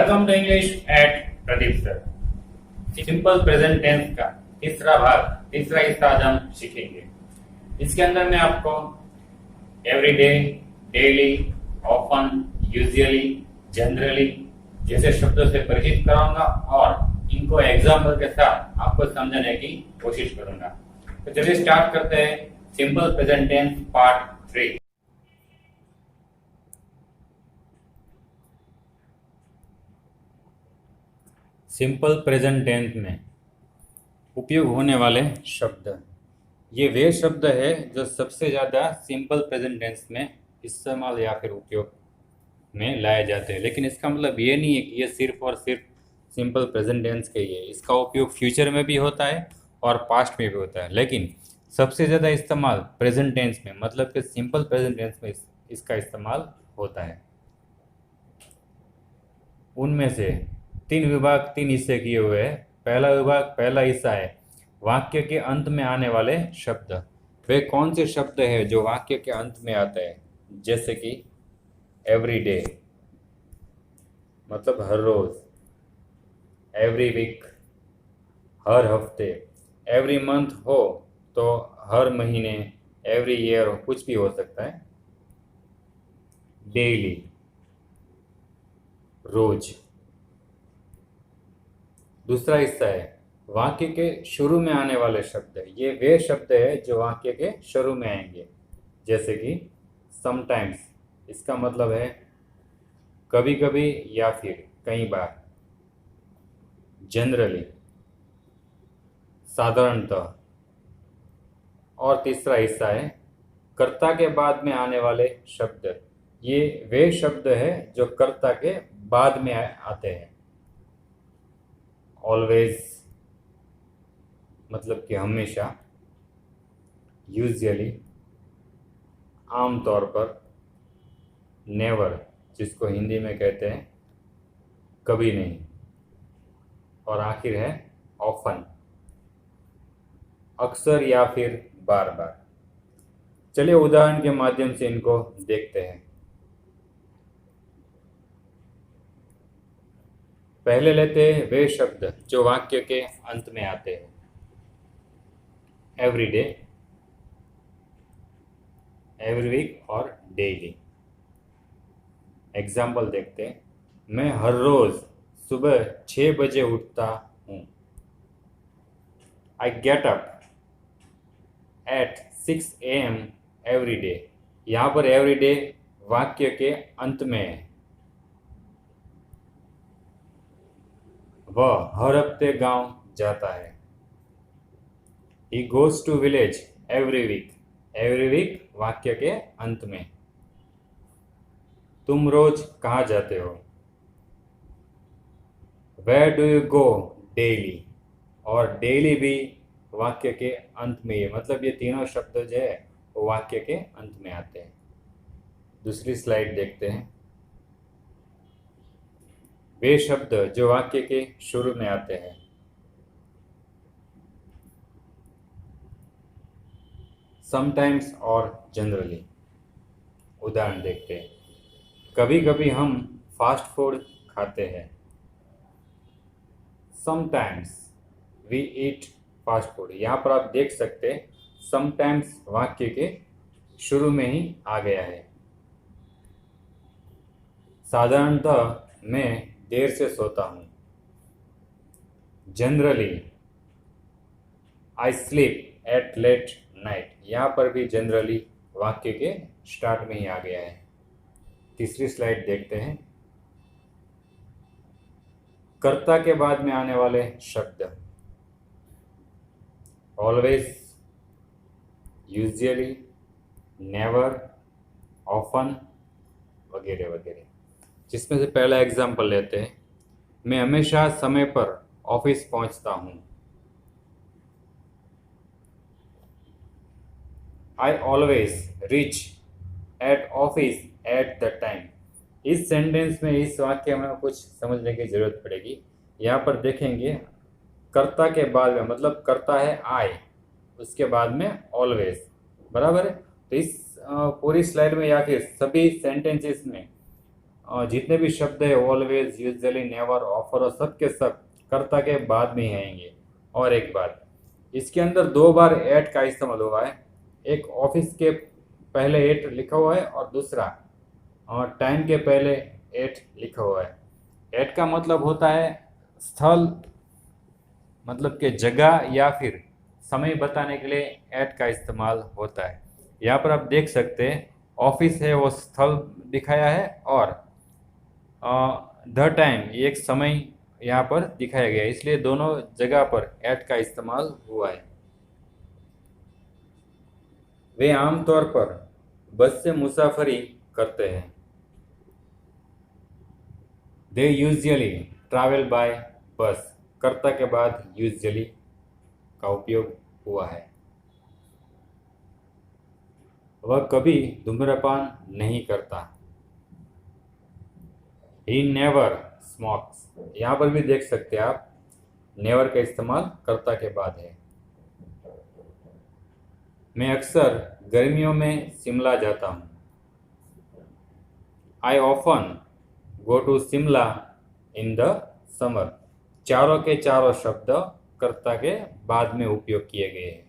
Welcome to English at Pradeep sir. Simple present tense का तीसरा हिस्सा आज हम सीखेंगे। इसके अंदर मैं आपको everyday, daily, often, usually, generally जैसे शब्दों से परिचित कराऊंगा और इनको एग्जाम्पल के साथ आपको समझाने की कोशिश करूंगा। तो चलिए स्टार्ट करते हैं simple present tense part 3। Simple present tense में उपयोग होने वाले शब्द, ये वे शब्द है जो सबसे ज़्यादा सिंपल प्रेजेंट टेंस में इस्तेमाल या फिर उपयोग में लाए जाते हैं। लेकिन इसका मतलब ये नहीं है कि ये सिर्फ और सिर्फ सिंपल प्रेजेंट टेंस के ही है। इसका उपयोग फ्यूचर में भी होता है और पास्ट में भी होता है, लेकिन सबसे ज़्यादा इस्तेमाल प्रेजेंट टेंस में, मतलब कि सिंपल प्रेजेंट टेंस में इसका इस्तेमाल होता है। उनमें से तीन विभाग, तीन हिस्से किए हुए हैं। पहला विभाग, पहला हिस्सा है वाक्य के अंत में आने वाले शब्द। वे कौन से शब्द हैं जो वाक्य के अंत में आते हैं? जैसे कि एवरी डे मतलब हर रोज, एवरी वीक हर हफ्ते, एवरी मंथ हो तो हर महीने, एवरी ईयर हो, कुछ भी हो सकता है। डेली रोज। दूसरा हिस्सा है वाक्य के शुरू में आने वाले शब्द। ये वे शब्द है जो वाक्य के शुरू में आएंगे। जैसे कि समटाइम्स, इसका मतलब है कभी कभी या फिर कई बार। जनरली साधारणतः। और तीसरा हिस्सा है कर्ता के बाद में आने वाले शब्द। ये वे शब्द है जो कर्ता के बाद में आते हैं। ऑलवेज मतलब कि हमेशा, यूजुअली आमतौर पर, नेवर जिसको हिंदी में कहते हैं कभी नहीं, और आखिर है ऑफन अक्सर या फिर बार बार। चलिए उदाहरण के माध्यम से इनको देखते हैं। पहले लेते हैं वे शब्द जो वाक्य के अंत में आते हैं। एवरी डे, एवरी वीक और डेली। एग्जाम्पल देखते हैं। मैं हर रोज सुबह 6 बजे उठता हूँ। I get up at 6 AM every day. यहाँ पर एवरी डे वाक्य के अंत में है। वह हर हफ्ते गांव जाता है। He goes to village every week. Every week वाक्य के अंत में। तुम रोज कहाँ जाते हो? Where do you go daily? और daily भी वाक्य के अंत में है, मतलब ये तीनों शब्द जो है वो वाक्य के अंत में आते हैं। दूसरी स्लाइड देखते हैं। वे शब्द जो वाक्य के शुरू में आते हैं। समटाइम्स और जनरली। उदाहरण देखते हैं। कभी कभी हम फास्ट फूड खाते हैं। Sometimes we eat fast food. यहाँ पर आप देख सकते हैं समटाइम्स वाक्य के शुरू में ही आ गया है। साधारणतः मैं देर से सोता हूँ। Generally I sleep at late night. यहाँ पर भी जनरली वाक्य के स्टार्ट में ही आ गया है। तीसरी स्लाइड देखते हैं। कर्ता के बाद में आने वाले शब्द। ऑलवेज, यूजुअली, नेवर, ऑफन वगैरह वगैरह। जिसमें से पहला एग्जाम्पल लेते हैं। मैं हमेशा समय पर ऑफिस पहुंचता हूँ। I always reach at office at the time. इस सेंटेंस में, इस वाक्य में कुछ समझने की जरूरत पड़ेगी। यहाँ पर देखेंगे कर्ता के बाद में, मतलब कर्ता है आई, उसके बाद में ऑलवेज, बराबर है। तो इस पूरी स्लाइड में या फिर सभी सेंटेंसेस में जितने भी शब्द है ऑलवेज, यूजुअली, नेवर, ऑफर और सब के सब कर्ता के बाद में ही आएंगे। और एक बात, इसके अंदर 2 बार एट का इस्तेमाल हुआ है। एक ऑफिस के पहले एट लिखा हुआ है और दूसरा टाइम के पहले एट लिखा हुआ है। एट का मतलब होता है स्थल, मतलब कि जगह या फिर समय बताने के लिए एट का इस्तेमाल होता है। यहाँ पर आप देख सकते हैं ऑफिस है वो स्थल दिखाया है और द टाइम एक समय यहाँ पर दिखाया गया है, इसलिए दोनों जगह पर एट का इस्तेमाल हुआ है। वे आमतौर पर बस से मुसाफरी करते हैं। दे यूजुअली ट्रैवल बाय बस, कर्ता के बाद यूजुअली का उपयोग हुआ है। वह कभी धूम्रपान नहीं करता। ही नेवर स्मोक्स, यहाँ पर भी देख सकते हैं आप, नेवर का इस्तेमाल कर्ता के बाद है। मैं अक्सर गर्मियों में शिमला जाता हूँ। I often go to Shimla in the summer. चारों के चारों शब्द कर्ता के बाद में उपयोग किए गए हैं।